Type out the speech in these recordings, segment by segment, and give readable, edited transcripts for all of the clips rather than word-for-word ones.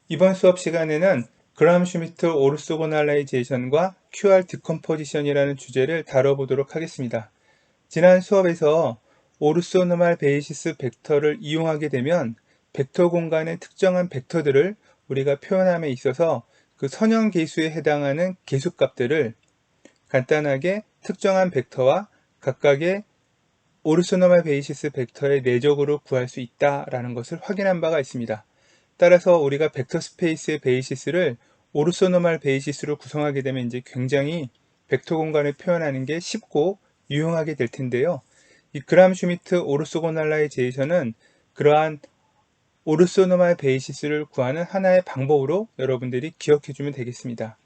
이번 수업 시간에는 그라함 슈미트 오르소고날라이제이션과 QR 디컴포지션이라는 주제를 다뤄보도록 하겠습니다. 지난 수업에서 오르소노말 베이시스 벡터를 이용하게 되면 벡터 공간의 특정한 벡터들을 우리가 표현함에 있어서 그 선형 계수에 해당하는 계수값들을 간단하게 특정한 벡터와 각각의 오르소노말 베이시스 벡터의 내적으로 구할 수 있다라는 것을 확인한 바가 있습니다. 따라서 우리가 벡터 스페이스의 베이시스를 오르소노말 베이시스로 구성하게 되면 이제 굉장히 벡터 공간을 표현하는 게 쉽고 유용하게 될 텐데요. 이 그람 슈미트 오르소고날라이제이션은 그러한 오르소노말 베이시스를 구하는 하나의 방법으로 여러분들이 기억해 주면 되겠습니다.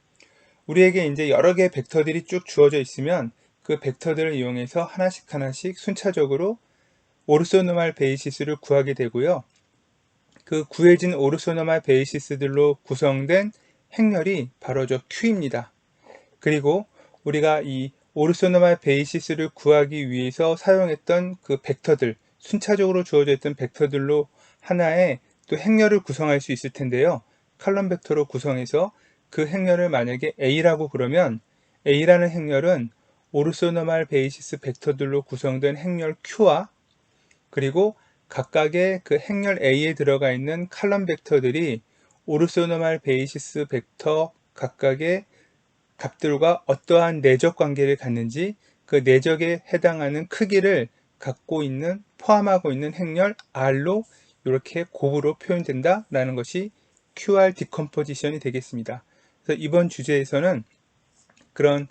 우리에게 이제 여러 개의 벡터들이 쭉 주어져 있으면 그 벡터들을 이용해서 하나씩 하나씩 순차적으로 오르소노말 베이시스를 구하게 되고요. 그 구해진 오르소노말 베이시스들로 구성된 행렬이 바로 저 Q입니다. 그리고 우리가 이 오르소노말 베이시스를 구하기 위해서 사용했던 그 벡터들, 순차적으로 주어져 있던 벡터들로 하나의 또 행렬을 구성할 수 있을 텐데요. 칼럼 벡터로 구성해서 그 행렬을 만약에 A라고 그러면 A라는 행렬은 오르소노말 베이시스 벡터들로 구성된 행렬 Q와 그리고 각각의 그 행렬 A에 들어가 있는 칼럼 벡터들이 오르소노말 베이시스 벡터 각각의 값들과 어떠한 내적 관계를 갖는지 그 내적에 해당하는 크기를 갖고 있는 포함하고 있는 행렬 R로 이렇게 곱으로 표현된다라는 것이 QR 디컴포지션이 되겠습니다. 그래서 이번 주제에서는 그런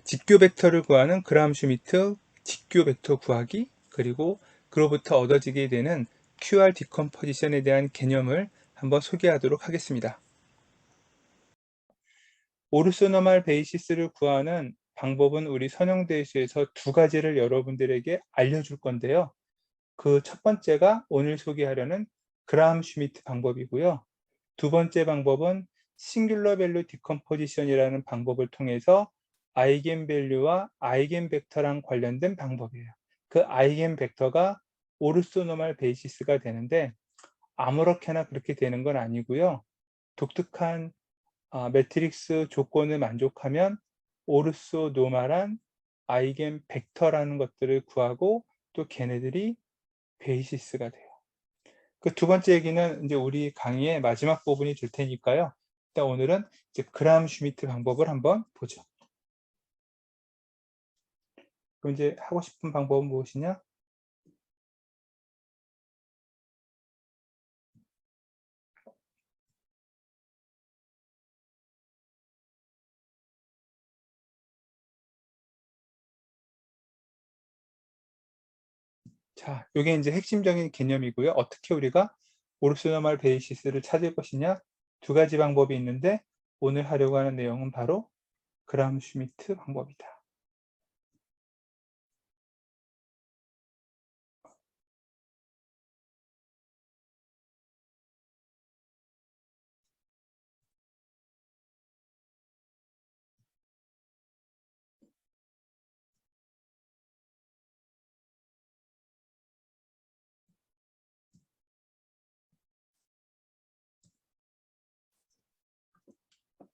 직교 벡터를 구하는 그라함 슈미트 직교 벡터 구하기 그리고 그로부터 얻어지게 되는 QR 디컴포지션에 대한 개념을 한번 소개하도록 하겠습니다. 오르소노말 베이시스를 구하는 방법은 우리 선형대수에서 두 가지를 여러분들에게 알려줄 건데요. 그 첫 번째가 오늘 소개하려는 그라함 슈미트 방법이고요. 두 번째 방법은 싱귤러 밸류 디컴포지션이라는 방법을 통해서 아이겐 밸류와 아이겐 벡터랑 관련된 방법이에요. 그 아이겐 벡터가 오르소노말 베이시스가 되는데 아무렇게나 그렇게 되는 건 아니고요. 독특한 매트릭스 조건을 만족하면 오르소노말한 아이겐 벡터라는 것들을 구하고 또 걔네들이 베이시스가 돼요. 그 두 번째 얘기는 이제 우리 강의의 마지막 부분이 될 테니까요. 일단 오늘은 이제 그라함 슈미트 방법을 한번 보죠. 그럼 이제 하고 싶은 방법은 무엇이냐? 자, 요게 이제 핵심적인 개념이고요. 어떻게 우리가 오르소노말 베이시스를 찾을 것이냐? 두 가지 방법이 있는데 오늘 하려고 하는 내용은 바로 그라함 슈미트 방법이다.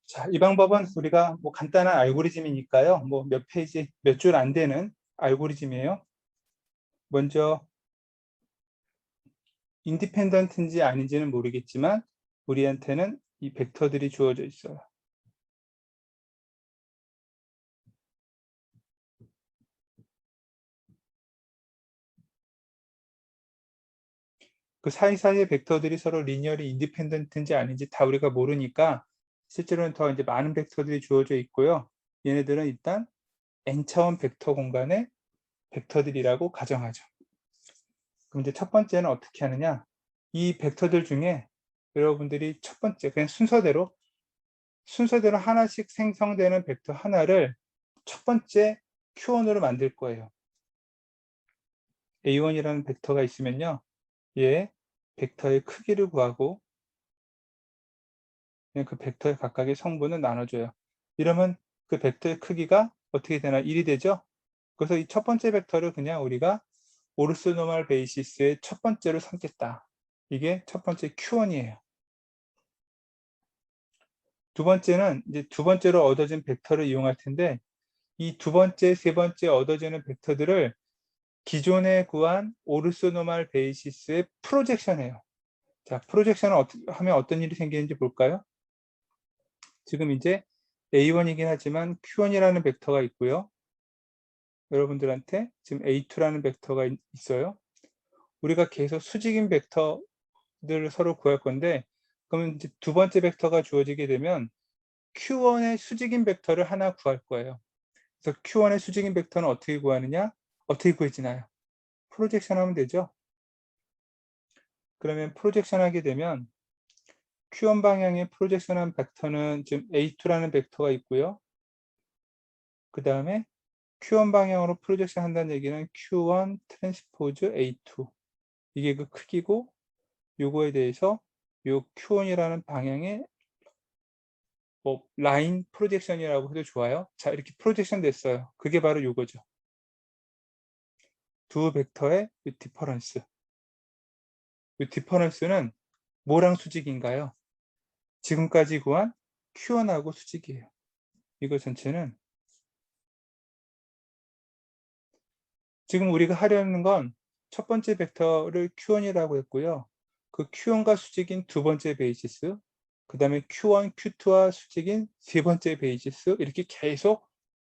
자, 이 방법은 우리가 뭐 간단한 알고리즘이니까요. 뭐 몇 페이지, 몇 줄 안 되는 알고리즘이에요. 먼저 인디펜던트인지 아닌지는 모르겠지만 우리한테는 이 벡터들이 주어져 있어요. 그 사이사이의 벡터들이 서로 리니어리 인디펜던트인지 아닌지 다 우리가 모르니까 실제로는 더 이제 많은 벡터들이 주어져 있고요. 얘네들은 일단 n차원 벡터 공간의 벡터들이라고 가정하죠. 그럼 이제 첫 번째는 어떻게 하느냐? 이 벡터들 중에 여러분들이 첫 번째 그냥 순서대로 하나씩 생성되는 벡터 하나를 첫 번째 Q1으로 만들 거예요. A1이라는 벡터가 있으면요. 얘 벡터의 크기를 구하고 그냥 그 벡터의 각각의 성분을 나눠줘요. 이러면 그 벡터의 크기가 어떻게 되나 1이 되죠? 그래서 이 첫 번째 벡터를 그냥 우리가 오르소노말 베이시스의 첫 번째로 삼겠다. 이게 첫 번째 Q1이에요. 두 번째는 이제 두 번째로 얻어진 벡터를 이용할 텐데, 이 두 번째, 세 번째 얻어지는 벡터들을 기존에 구한 오르소노말 베이시스에 프로젝션해요. 자, 프로젝션을 하면 어떤 일이 생기는지 볼까요? 지금 이제 A1이긴 하지만 Q1이라는 벡터가 있고요. 여러분들한테 지금 A2라는 벡터가 있어요. 우리가 계속 수직인 벡터들을 서로 구할 건데, 그러면 이제 두 번째 벡터가 주어지게 되면 Q1의 수직인 벡터를 하나 구할 거예요. 그래서 Q1의 수직인 벡터는 어떻게 구하느냐? 어떻게 구해지나요? 프로젝션 하면 되죠. 그러면 프로젝션 하게 되면 Q1 방향에 프로젝션한 벡터는 지금 A2라는 벡터가 있고요. 그 다음에 Q1 방향으로 프로젝션 한다는 얘기는 Q1 트랜스포즈 A2, 이게 그 크기고, 요거에 대해서 요 Q1이라는 방향의 뭐 라인 프로젝션이라고 해도 좋아요. 자, 이렇게 프로젝션 됐어요. 그게 바로 요거죠. 두 벡터의 이 디퍼런스. 이 디퍼런스는 뭐랑 수직인가요? 지금까지 구한 Q1하고 수직이에요. 이거 전체는 지금 우리가 하려는 건 첫 번째 벡터를 Q1이라고 했고요. 그 Q1과 수직인 두 번째 베이시스, 그 다음에 Q1, Q2와 수직인 세 번째 베이시스, 이렇게 계속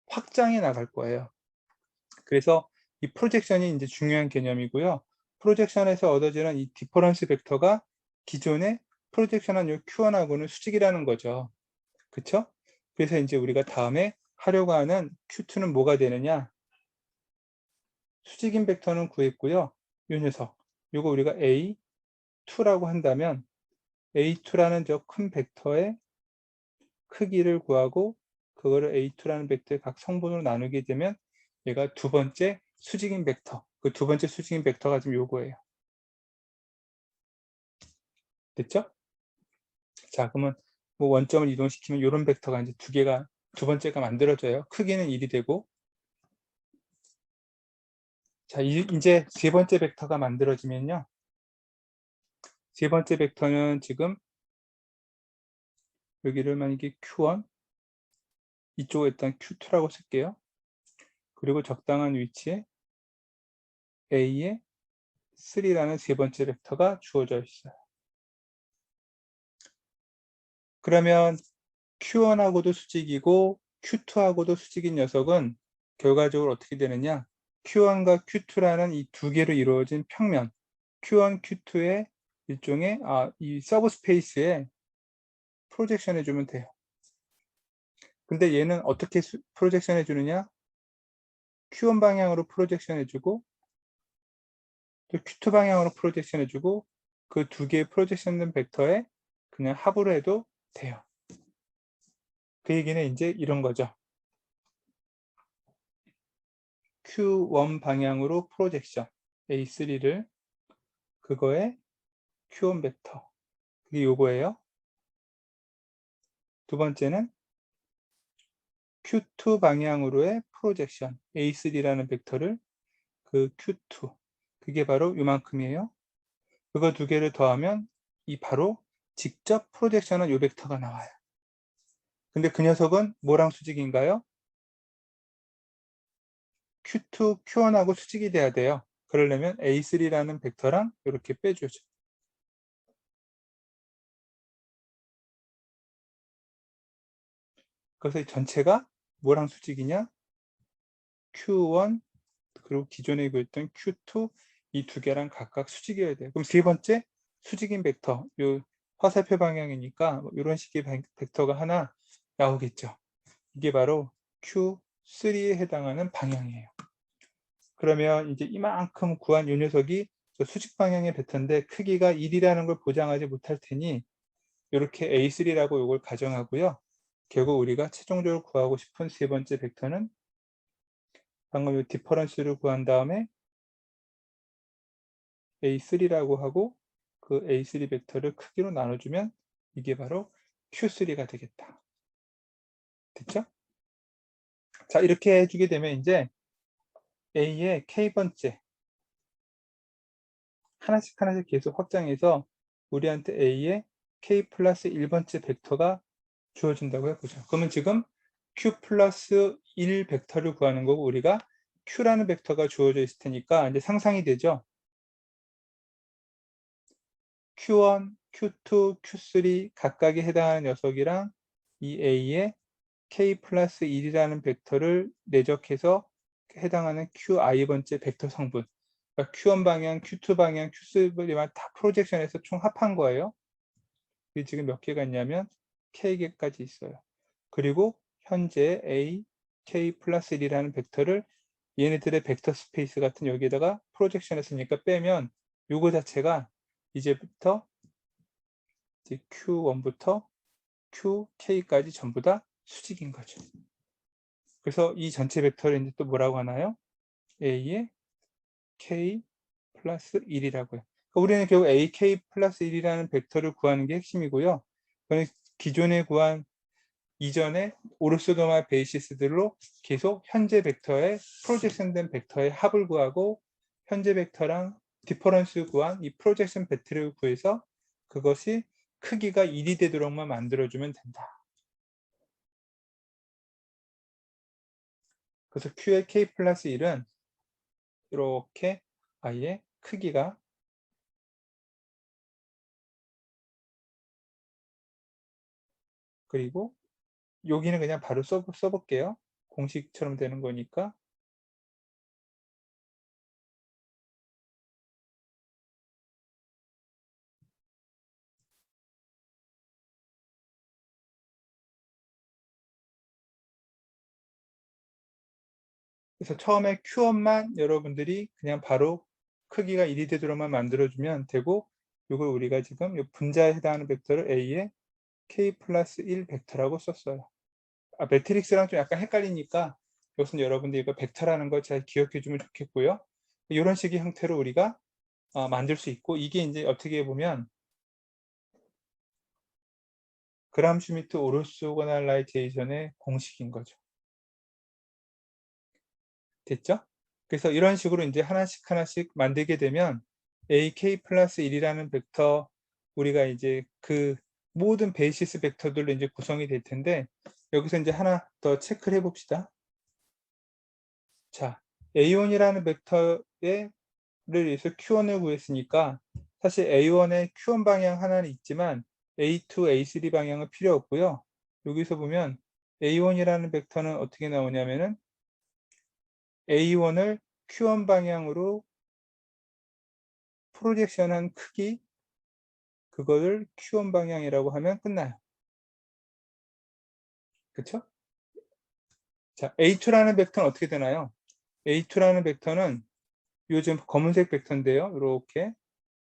확장해 나갈 거예요. 그래서 이 프로젝션이 이제 중요한 개념이고요. 프로젝션에서 얻어지는 이 디퍼런스 벡터가 기존의 프로젝션한 요 Q1하고는 수직이라는 거죠. 그쵸? 그래서 이제 우리가 다음에 하려고 하는 Q2는 뭐가 되느냐? 수직인 벡터는 구했고요. 요 녀석, 요거 우리가 A2라고 한다면 A2라는 저 큰 벡터의 크기를 구하고, 그거를 A2라는 벡터의 각 성분으로 나누게 되면 얘가 두 번째 수직인 벡터, 그 두 번째 수직인 벡터가 지금 요거예요. 됐죠? 자, 그러면 뭐 원점을 이동시키면 요런 벡터가 이제 두 개가, 두 번째가 만들어져요. 크기는 1이 되고. 자, 이제 세 번째 벡터가 만들어지면요. 세 번째 벡터는 지금 여기를 만약에 Q1, 이쪽에 일단 Q2라고 쓸게요. 그리고 적당한 위치에 A에 3라는 세 번째 벡터가 주어져 있어요. 그러면 Q1하고도 수직이고 Q2하고도 수직인 녀석은 결과적으로 어떻게 되느냐? Q1과 Q2라는 이 두 개로 이루어진 평면, Q1, Q2의 일종의 이 서브스페이스에 프로젝션 해주면 돼요. 근데 얘는 어떻게 프로젝션 해주느냐? Q1 방향으로 프로젝션 해주고, 또 Q2 방향으로 프로젝션 해주고, 그 두 개의 프로젝션 된 벡터에 그냥 합으로 해도 돼요. 그 얘기는 이제 이런 거죠. Q1 방향으로 프로젝션 A3를, 그거에 Q1 벡터, 그게 요거예요. 두 번째는 Q2 방향으로의 프로젝션 A3라는 벡터를, 그 Q2, 그게 바로 요만큼이에요. 그거 두 개를 더하면 이 바로 직접 프로젝션한 요 벡터가 나와요. 근데 그 녀석은 뭐랑 수직인가요? Q2, Q1하고 수직이 돼야 돼요. 그러려면 A3라는 벡터랑 이렇게 빼주죠. 그래서 이 전체가 뭐랑 수직이냐? Q1 그리고 기존에 그랬던 Q2, 이 두 개랑 각각 수직이어야 돼요. 그럼 세 번째 수직인 벡터, 요 화살표 방향이니까 뭐 이런 식의 벡터가 하나 나오겠죠. 이게 바로 Q3에 해당하는 방향이에요. 그러면 이제 이만큼 구한 요 녀석이 수직 방향의 벡터인데 크기가 1이라는 걸 보장하지 못할 테니 이렇게 A3라고 이걸 가정하고요. 결국 우리가 최종적으로 구하고 싶은 세 번째 벡터는 방금 이 디퍼런스를 구한 다음에 A3라고 하고, 그 A3 벡터를 크기로 나눠주면 이게 바로 Q3가 되겠다. 됐죠? 자, 이렇게 해주게 되면 이제 A의 K번째 하나씩 하나씩 계속 확장해서 우리한테 A의 K 플러스 1번째 벡터가 주어진다고 해보죠. 그러면 지금 q 플러스 1 벡터를 구하는 거고 우리가 q라는 벡터가 주어져 있을 테니까 이제 상상이 되죠. q1, q2, q3 각각에 해당하는 녀석이랑 이 a에 k 플러스 1이라는 벡터를 내적해서 해당하는 qi 번째 벡터 성분, 그러니까 q1 방향, q2 방향, q3만 다 프로젝션해서 총 합한 거예요. 이게 지금 몇 개가 있냐면 k개까지 있어요. 그리고 현재 a, k 플러스 1이라는 벡터를 얘네들의 벡터 스페이스 같은 여기에다가 프로젝션 했으니까 빼면 요거 자체가 이제부터 이제 q1부터 qk까지 전부 다 수직인 거죠. 그래서 이 전체 벡터를 이제 또 뭐라고 하나요? a의 k 플러스 1이라고 해요. 그러니까 우리는 결국 ak 플러스 1이라는 벡터를 구하는 게 핵심이고요. 그건 기존에 구한 이전에 오르소노말 베이시스들로 계속 현재 벡터의 프로젝션된 벡터의 합을 구하고 현재 벡터랑 디퍼런스 구한 이 프로젝션 벡터를 구해서 그것이 크기가 1이 되도록만 만들어주면 된다. 그래서 Q의 K 플러스 1은 이렇게 아예 크기가 그리고 여기는 그냥 바로 써볼게요. 공식처럼 되는 거니까. 그래서 처음에 Q1만 여러분들이 그냥 바로 크기가 1이 되도록만 만들어주면 되고 이걸 우리가 지금 이 분자에 해당하는 벡터를 A에 K 플러스 1 벡터라고 썼어요. 매트릭스랑 좀 약간 헷갈리니까 이것은 여러분들이 이거 벡터라는 걸 잘 기억해 주면 좋겠고요. 이런 식의 형태로 우리가 만들 수 있고 이게 이제 어떻게 보면 그람슈미트 오르소고날라이제이션의 공식인 거죠. 됐죠? 그래서 이런 식으로 이제 하나씩 하나씩 만들게 되면 AK 플러스 1이라는 벡터 우리가 이제 그 모든 베이시스 벡터들로 이제 구성이 될 텐데 여기서 이제 하나 더 체크를 해봅시다. 자, A1이라는 벡터를 위해서 Q1을 구했으니까 사실 A1에 Q1 방향 하나는 있지만 A2, A3 방향은 필요 없고요. 여기서 보면 A1이라는 벡터는 어떻게 나오냐면은 A1을 Q1 방향으로 프로젝션한 크기 그거를 Q1 방향이라고 하면 끝나요. 그쵸? 자, A2라는 벡터는 어떻게 되나요? A2라는 벡터는 요즘 검은색 벡터인데요. 이렇게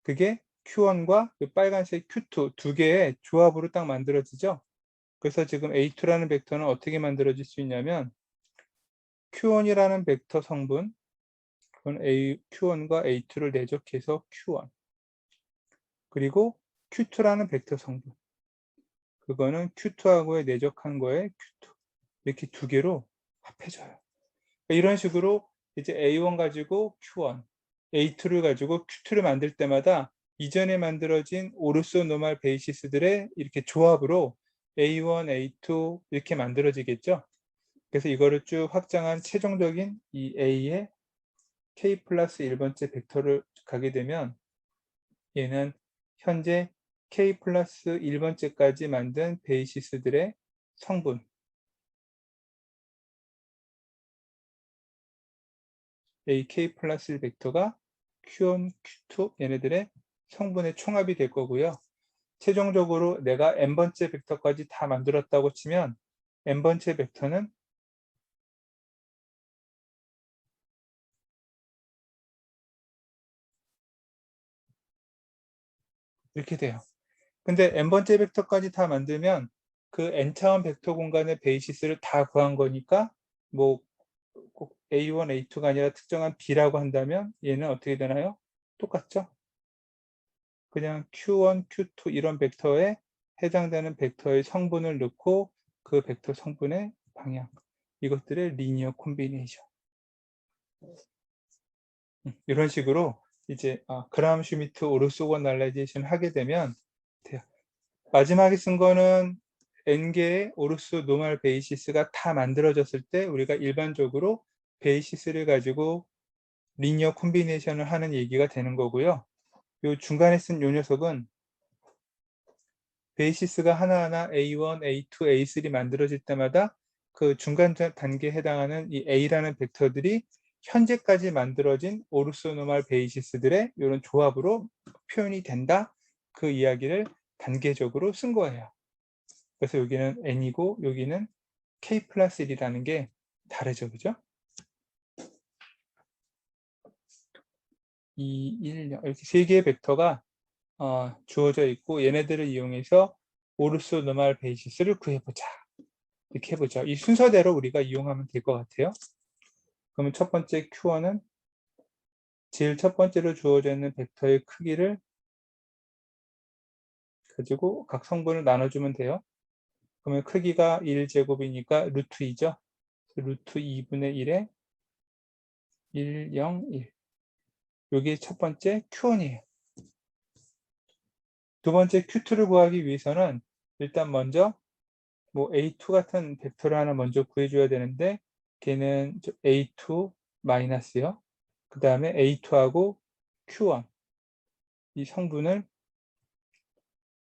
그게 Q1과 빨간색 Q2 두 개의 조합으로 딱 만들어지죠. 그래서 지금 A2라는 벡터는 어떻게 만들어질 수 있냐면 Q1이라는 벡터 성분 그건 Q1과 A2를 내적해서 Q1 그리고 Q2라는 벡터 성분 그거는 Q2하고의 내적한 거에 Q2 이렇게 두 개로 합해져요. 이런 식으로 이제 A1 가지고 Q1, A2를 가지고 Q2를 만들 때마다 이전에 만들어진 오르소노말 베이시스들의 이렇게 조합으로 A1, A2 이렇게 만들어지겠죠. 그래서 이거를 쭉 확장한 최종적인 이 A의 K 플러스 1번째 벡터를 가게 되면 얘는 현재 K 플러스 1번째까지 만든 베이시스들의 성분 AK 플러스 1 벡터가 Q1, Q2 얘네들의 성분의 총합이 될 거고요. 최종적으로 내가 n번째 벡터까지 다 만들었다고 치면 n번째 벡터는 이렇게 돼요. 근데 n번째 벡터까지 다 만들면 그 n차원 벡터 공간의 베이시스를 다 구한 거니까 뭐 꼭 A1, A2가 아니라 특정한 B라고 한다면 얘는 어떻게 되나요? 똑같죠? 그냥 Q1, Q2 이런 벡터에 해당되는 벡터의 성분을 넣고 그 벡터 성분의 방향 이것들의 리니어 콤비네이션 이런 식으로 이제 그람 슈미트 오르소건 날라이제이션 하게 되면 돼요. 마지막에 쓴 거는 n개의 오르소 노멀 베이시스가 다 만들어졌을 때 우리가 일반적으로 베이시스를 가지고 리니어 콤비네이션을 하는 얘기가 되는 거고요. 요 중간에 쓴 요 녀석은 베이시스가 하나하나 A1, A2, A3 만들어질 때마다 그 중간 단계에 해당하는 이 A라는 벡터들이 현재까지 만들어진 오르소노멀 베이시스들의 이런 조합으로 표현이 된다. 그 이야기를 단계적으로 쓴 거예요. 그래서 여기는 N이고 여기는 K 플러스 1이라는 게 다르죠. 그죠? 2, 1, 0 이렇게 세 개의 벡터가 주어져 있고 얘네들을 이용해서 오르소노멀 베이시스를 구해보자. 이렇게 해보죠. 이 순서대로 우리가 이용하면 될 것 같아요. 그러면 첫 번째 Q1은 제일 첫 번째로 주어져 있는 벡터의 크기를 가지고 각 성분을 나눠주면 돼요. 그러면 크기가 1제곱이니까 루트 2죠. 루트 2분의 1에 1, 0, 1. 이게 첫 번째 Q1이에요. 두 번째 Q2를 구하기 위해서는 일단 먼저 뭐 A2 같은 벡터를 하나 먼저 구해줘야 되는데 걔는 A2 마이너스요. 그 다음에 A2하고 Q1 이 성분을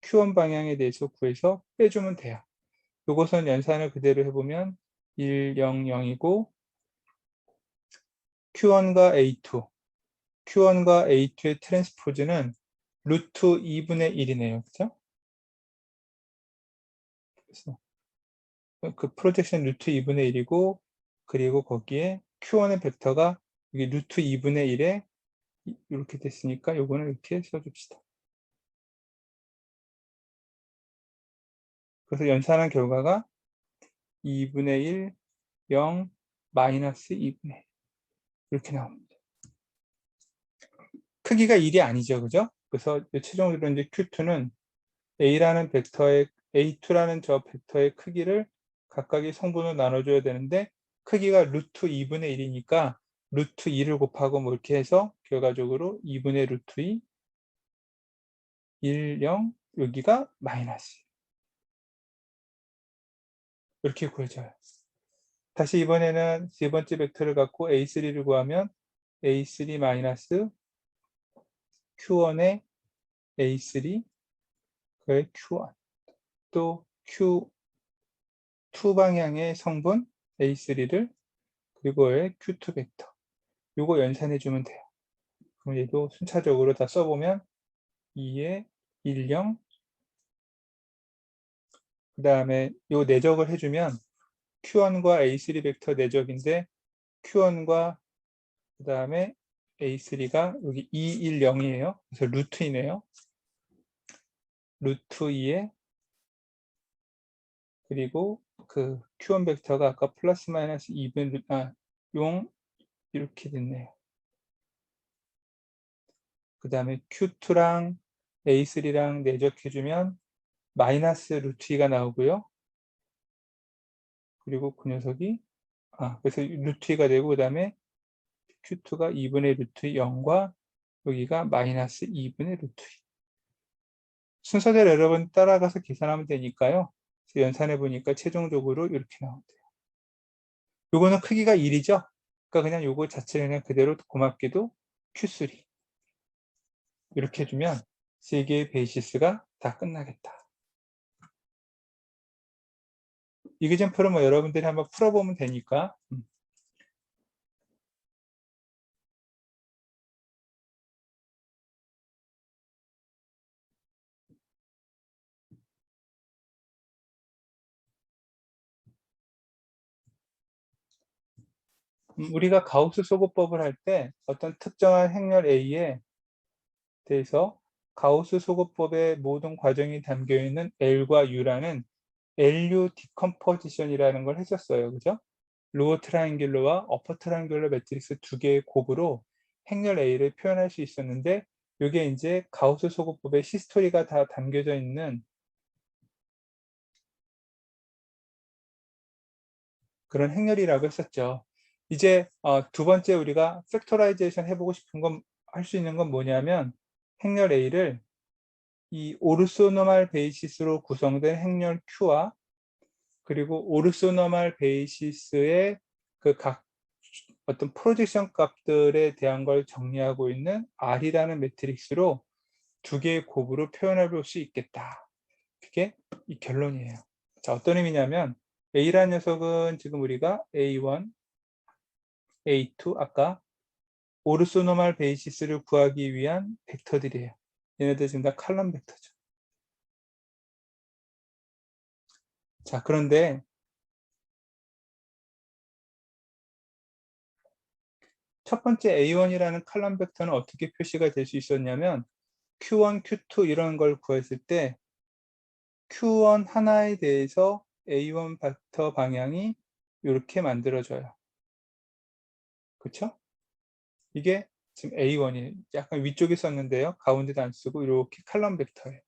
Q1 방향에 대해서 구해서 빼주면 돼요. 이것은 연산을 그대로 해보면 1, 0, 0이고 Q1과 A2 Q1과 A2의 트랜스포즈는 루트 2분의 1이네요. 그죠? 그래서 그 프로젝션 루트 2분의 1이고 그리고 거기에 Q1의 벡터가 여기 루트 2분의 1에 이렇게 됐으니까 요거는 이렇게 써줍시다. 그래서 연산한 결과가 2분의 1, 0, 마이너스 2분의 1 이렇게 나옵니다. 크기가 1이 아니죠. 그죠? 그래서 최종적으로 이제 Q2는 A라는 벡터의 A2라는 저 벡터의 크기를 각각의 성분으로 나눠줘야 되는데 크기가 루트 2분의 1이니까 루트 2를 곱하고 뭐 이렇게 해서 결과적으로 2분의 루트 2, 1, 0 여기가 마이너스 이렇게 구해져요. 다시 이번에는 세 번째 벡터를 갖고 A3를 구하면 A3 마이너스 Q1의 A3 그의 Q1 또 Q2 방향의 성분 A3를 그리고 의 Q2 벡터 요거 연산해 주면 돼요. 그럼 얘도 순차적으로 다 써보면 2에 1, 0 그 다음에 요 내적을 해주면 Q1과 A3 벡터 내적인데 Q1과 그 다음에 A3가 여기 2, 1, 0이에요. 그래서 루트이네요. 루트 2에 그리고 그 Q1 벡터가 아까 플러스 마이너스 2분 0 이렇게 됐네요. 그 다음에 Q2랑 A3랑 내적해주면 마이너스 루트 2가 나오고요. 그리고 그 녀석이 그래서 루트 2가 되고 그 다음에 Q2가 2분의 루트 0과 여기가 마이너스 2분의 루트 2. 순서대로 여러분 따라가서 계산하면 되니까요. 연산해 보니까 최종적으로 이렇게 나온대요. 요거는 크기가 1이죠. 그러니까 그냥 요거 자체를 그냥 그대로 고맙게도 Q3 이렇게 해주면 세 개의 베이시스가 다 끝나겠다. 이그젠플은 뭐 여러분들이 한번 풀어보면 되니까. 우리가 가우스 소거법을 할 때 어떤 특정한 행렬 A에 대해서 가우스 소거법의 모든 과정이 담겨 있는 L과 U라는 LU 디컴포지션이라는 걸 했었어요. 그죠? 로어 트라이앵귤러와 어퍼 트라이앵귤러 매트릭스 두 개의 곱으로 행렬 A를 표현할 수 있었는데 이게 이제 가우스 소거법의 히스토리가 다 담겨져 있는 그런 행렬이라고 했었죠. 이제 두 번째 우리가 팩토라이제이션 해보고 싶은 건 할 수 있는 건 뭐냐면 행렬 A를 이 오르소노멀 베이시스로 구성된 행렬 Q와 그리고 오르소노말 베이시스의 그 각 어떤 프로젝션 값들에 대한 걸 정리하고 있는 R이라는 매트릭스로 두 개의 곱으로 표현해 볼 수 있겠다. 그게 이 결론이에요. 자, 어떤 의미냐면 A라는 녀석은 지금 우리가 A1, A2 아까 오르소노말 베이시스를 구하기 위한 벡터들이에요. 얘네들 지금 다 칼럼 벡터죠. 자, 그런데 첫 번째 A1이라는 칼럼 벡터는 어떻게 표시가 될 수 있었냐면 Q1, Q2 이런 걸 구했을 때 Q1 하나에 대해서 A1 벡터 방향이 이렇게 만들어져요. 그쵸? 이게 지금 A1이 약간 위쪽에 썼는데요. 가운데도 안 쓰고 이렇게 칼럼 벡터예요.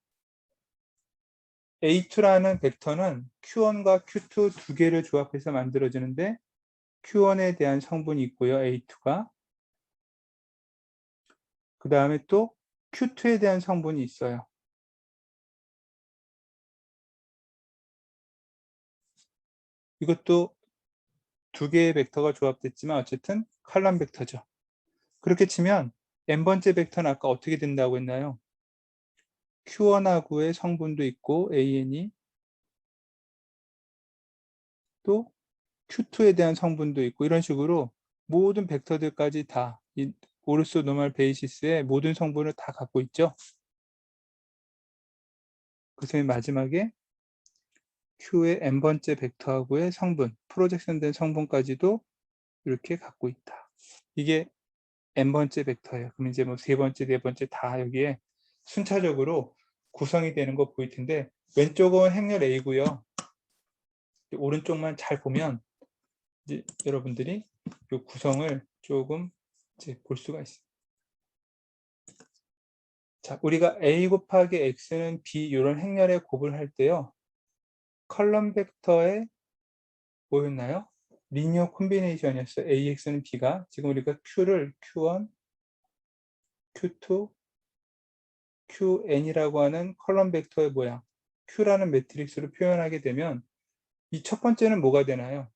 A2라는 벡터는 Q1과 Q2 두 개를 조합해서 만들어지는데 Q1에 대한 성분이 있고요. A2가. 그 다음에 또 Q2에 대한 성분이 있어요. 이것도 두 개의 벡터가 조합됐지만 어쨌든 칼럼 벡터죠. 그렇게 치면 n번째 벡터는 아까 어떻게 된다고 했나요? Q1하고의 성분도 있고 AN이 또 Q2에 대한 성분도 있고 이런 식으로 모든 벡터들까지 다 이 오르소노말 베이시스의 모든 성분을 다 갖고 있죠. 그래서 마지막에 Q의 n번째 벡터하고의 성분, 프로젝션 된 성분까지도 이렇게 갖고 있다. 이게 n번째 벡터예요. 그럼 이제 뭐 세 번째, 네 번째 다 여기에 순차적으로 구성이 되는 거 보일 텐데 왼쪽은 행렬 A고요. 오른쪽만 잘 보면 이제 여러분들이 이 구성을 조금 이제 볼 수가 있습니다. 자, 우리가 A 곱하기 X는 B 이런 행렬의 곱을 할 때요. 컬럼 벡터에 뭐였나요? 리니어 콤비네이션이었어요. AX는 B가. 지금 우리가 Q를 Q1, Q2, QN이라고 하는 컬럼 벡터의 모양, Q라는 매트릭스로 표현하게 되면 이 첫 번째는 뭐가 되나요?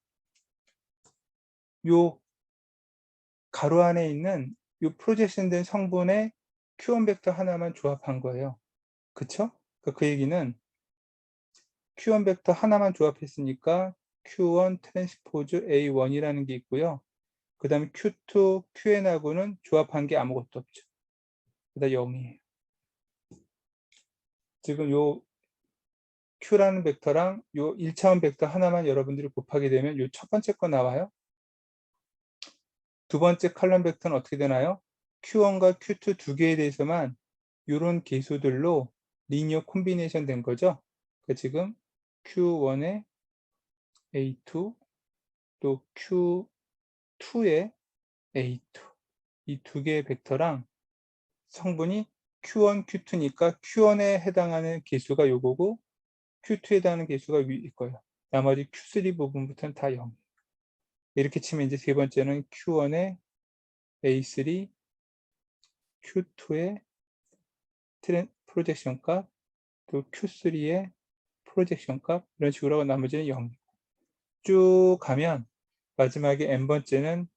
요 가로 안에 있는 요 프로젝션 된 성분의 Q1 벡터 하나만 조합한 거예요. 그쵸? 그 얘기는 Q1 벡터 하나만 조합했으니까 Q1 트랜스포즈 A1이라는 게 있고요. 그 다음에 Q2, QN하고는 조합한 게 아무것도 없죠. 그다 0이에요. 지금 요 Q라는 벡터랑 요 1차원 벡터 하나만 여러분들이 곱하게 되면 요 첫 번째 거 나와요. 두 번째 칼럼 벡터는 어떻게 되나요? Q1과 Q2 두 개에 대해서만 요런 계수들로 리니어 콤비네이션 된 거죠. 그러니까 지금 Q1에 A2 또 Q2에 A2 이 두 개의 벡터랑 성분이 Q1, Q2니까 Q1에 해당하는 개수가 요거고 Q2에 해당하는 개수가 위일 거예요. 나머지 Q3 부분부터는 다 0. 이렇게 치면 이제 세 번째는 Q1에 A3, Q2에 프로젝션 값, 또 Q3에 프로젝션 값 이런 식으로 하고 나머지는 0. 쭉 가면 마지막에 n번째는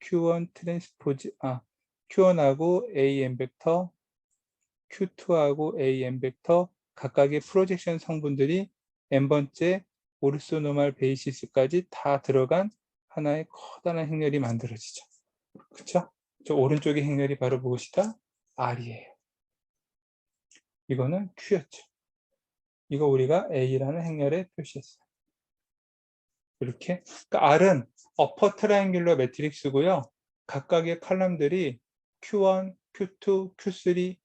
Q1 트랜스포즈 Q1하고 AN 벡터, Q2하고 AN 벡터 각각의 프로젝션 성분들이 n번째 오르소노말 베이시스까지 다 들어간 하나의 커다란 행렬이 만들어지죠. 그쵸? 저 오른쪽의 행렬이 바로 무엇이다? R이에요. 이거는 Q였죠. 이거 우리가 A라는 행렬에 표시했어요. 이렇게. 그러니까 R은 어퍼 트라이앵귤러 매트릭스고요. 각각의 칼럼들이 Q1, Q2, Q3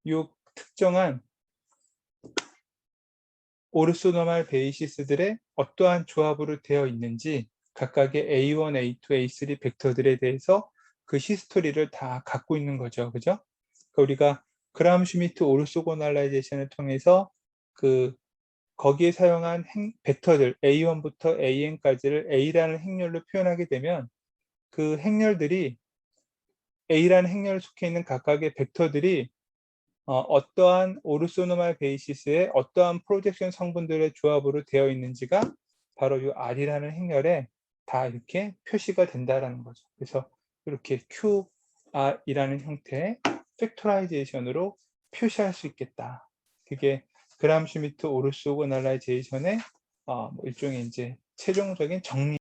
요 특정한 오르소노말 베이시스들의 어떠한 조합으로 되어 있는지 각각의 A1, A2, A3 벡터들에 대해서 그 히스토리를 다 갖고 있는 거죠. 그죠? 그러니까 우리가 그람 슈미트 오르소고날라이제이션을 통해서 거기에 사용한 벡터들 A1부터 AN까지를 A라는 행렬로 표현하게 되면 그 행렬들이 A라는 행렬에 속해 있는 각각의 벡터들이 어떠한 오르소노말 베이시스의 어떠한 프로젝션 성분들의 조합으로 되어 있는지가 바로 이 R이라는 행렬에 다 이렇게 표시가 된다라는 거죠. 그래서 이렇게 QR이라는 형태의 팩토라이제이션으로 표시할 수 있겠다. 그게 그람 슈미트 오르스 오그날라이제이션의 일종의 이제 최종적인 정리